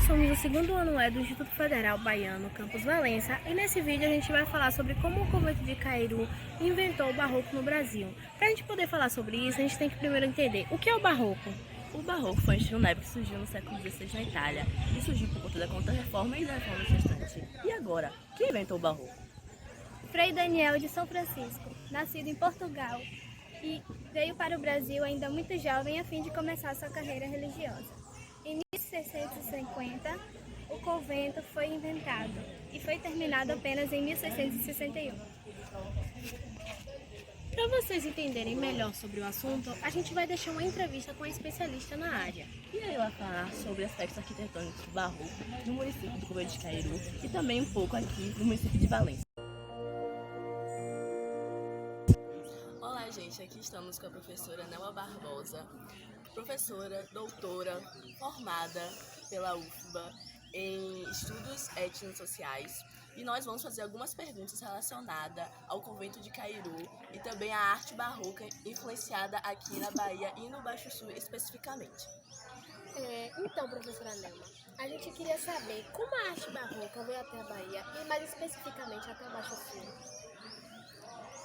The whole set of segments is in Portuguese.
somos o segundo ano do Instituto Federal Baiano, Campus Valença, e nesse vídeo a gente vai falar sobre como o convento de Cairu inventou o barroco no Brasil. Para a gente poder falar sobre isso, a gente tem que primeiro entender o que é o barroco. O barroco foi um estilo naipe que surgiu no século XVI na Itália e surgiu por conta da Contra-Reforma e da Reforma Protestante. E agora, quem inventou o barroco? Frei Daniel de São Francisco, nascido em Portugal e veio para o Brasil ainda muito jovem a fim de começar sua carreira religiosa. Em 1650, o convento foi inventado e foi terminado apenas em 1661. Para vocês entenderem melhor sobre o assunto, a gente vai deixar uma entrevista com a especialista na área. E aí vai falar sobre aspectos arquitetônicos do barroco no município do Convento de Cairu e também um pouco aqui no município de Valença. Olá, gente, aqui estamos com a professora Nelma Barbosa, professora, doutora, formada pela UFBA em Estudos Étnico-Sociais, e nós vamos fazer algumas perguntas relacionadas ao Convento de Cairu e também à arte barroca influenciada aqui na Bahia e no Baixo Sul especificamente. Então, professora Nelma, a gente queria saber como a arte barroca veio até a Bahia e mais especificamente até o Baixo Sul.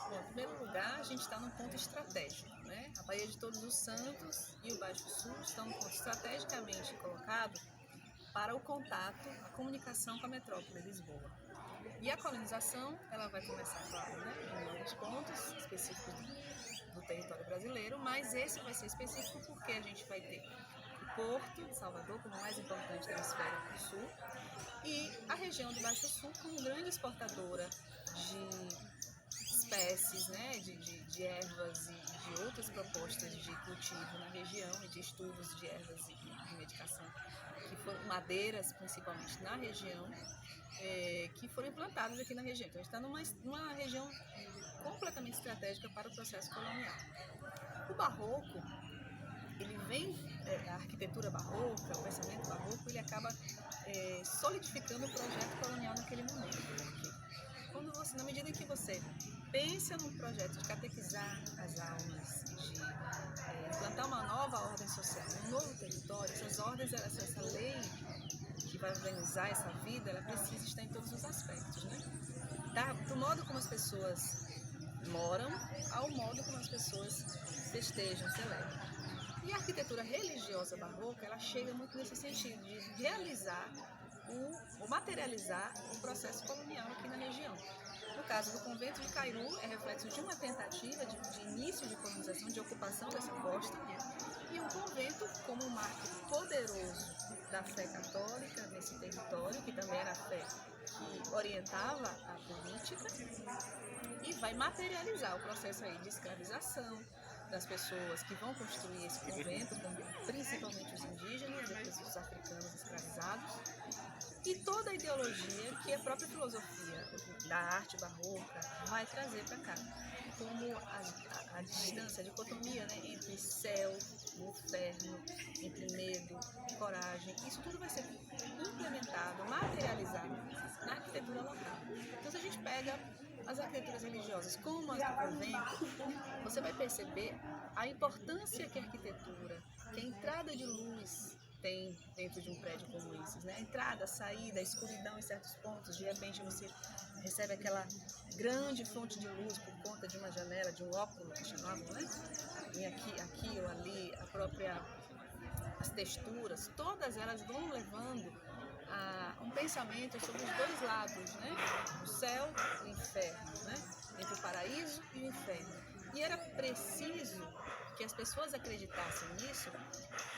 Bom, em primeiro lugar, a gente está num ponto estratégico, né? A Baía de Todos os Santos e o Baixo Sul estão num ponto estrategicamente colocado para o contato, a comunicação com a metrópole de Lisboa. E a colonização, ela vai começar, claro, né, em alguns pontos específicos do território brasileiro, mas esse vai ser específico porque a gente vai ter o Porto de Salvador como o mais importante do hemisfério sul e a região do Baixo Sul como grande exportadora de espécies, né, de ervas e de outras propostas de cultivo na região e de estudos de ervas e de medicação, que foram madeiras principalmente na região, que foram implantadas aqui na região. Então a gente está numa região completamente estratégica para o processo colonial. O barroco, ele vem, a arquitetura barroca, o pensamento barroco, ele acaba solidificando o projeto colonial naquele momento. Porque na medida em que você pensa num projeto de catequizar as almas, de implantar uma nova ordem social, um novo território, essas ordens, essa lei que vai organizar essa vida, ela precisa estar em todos os aspectos, né? Do modo como as pessoas moram, ao modo como as pessoas festejam, celebram. E a arquitetura religiosa barroca, ela chega muito nesse sentido, de realizar ou materializar o processo colonial aqui na região. No caso do convento de Cairu, é reflexo de uma tentativa de início de colonização, de ocupação dessa costa, e um convento como um marco poderoso da fé católica nesse território, que também era a fé que orientava a política, e vai materializar o processo aí de escravização das pessoas que vão construir esse convento, principalmente os indígenas, depois os africanos escravizados, e toda a ideologia que a própria filosofia da arte barroca vai trazer para cá, como a distância, a dicotomia, né, entre céu e inferno, entre medo e coragem. Isso tudo vai ser implementado, materializado na arquitetura local. Então, se a gente pega as arquiteturas religiosas como as do convento, você vai perceber a importância que a arquitetura, que a entrada de luz tem dentro de um prédio como esse, né? A entrada, a saída, a escuridão em certos pontos, de repente você recebe aquela grande fonte de luz por conta de uma janela, de um óculo que chamavam, né? E aqui ou ali, as texturas, todas elas vão levando a um pensamento sobre os dois lados, né? O céu e o inferno, né? Entre o paraíso e o inferno. E era preciso que as pessoas acreditassem nisso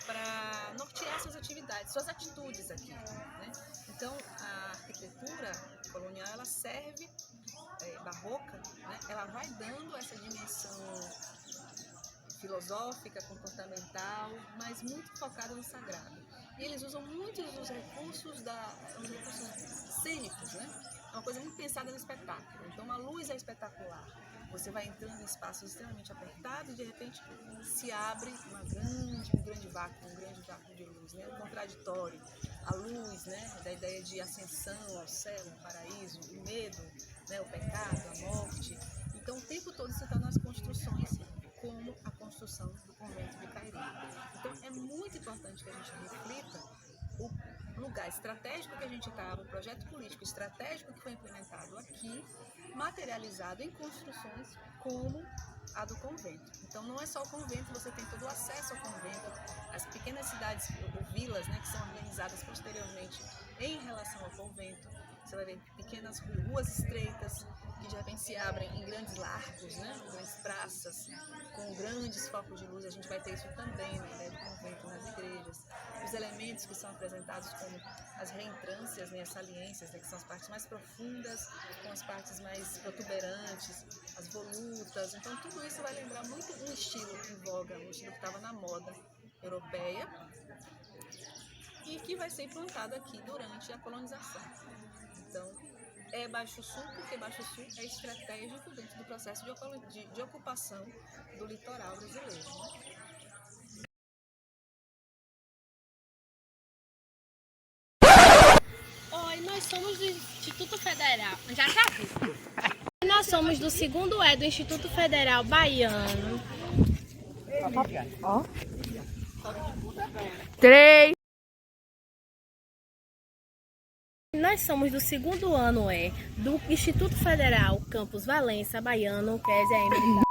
para nortear suas atividades, suas atitudes aqui, né? Então, a arquitetura colonial, ela serve, barroca, né? Ela vai dando essa dimensão filosófica, comportamental, mas muito focada no sagrado. E eles usam muitos dos recursos cênicos, né? É uma coisa muito pensada no espetáculo. Então, a luz é espetacular. Você vai entrando em espaços extremamente apertados e, de repente, se abre um grande vácuo de luz, né? O contraditório. A luz, né? Da ideia de ascensão ao céu, ao paraíso, o medo, né? O pecado, a morte. Então, o tempo todo você está nas construções, como a construção do convento de Cairu. Então, é muito importante que a gente reflita lugar estratégico que a gente estava, um projeto político estratégico que foi implementado aqui, materializado em construções como a do convento. Então não é só o convento, você tem todo o acesso ao convento, as pequenas cidades ou vilas, né, que são organizadas posteriormente em relação ao convento. Você vai ver pequenas ruas estreitas que de repente se abrem em grandes largos, né, grandes praças, com grandes focos de luz. A gente vai ter isso também na ideia do convento, nas igrejas. Os elementos que são apresentados como as reentrâncias, né, as saliências, né, que são as partes mais profundas, com as partes mais protuberantes, as volutas. Então tudo isso vai lembrar muito um estilo em voga, um estilo que estava na moda europeia e que vai ser implantado aqui durante a colonização. Então, é Baixo Sul, porque Baixo Sul é estratégico dentro do processo de ocupação do litoral brasileiro, né? Oi, nós somos do Instituto Federal. Já tá aqui. Nós somos do segundo E do Instituto Federal Baiano. Nós somos do segundo ano do Instituto Federal Campus Valença Baiano, que é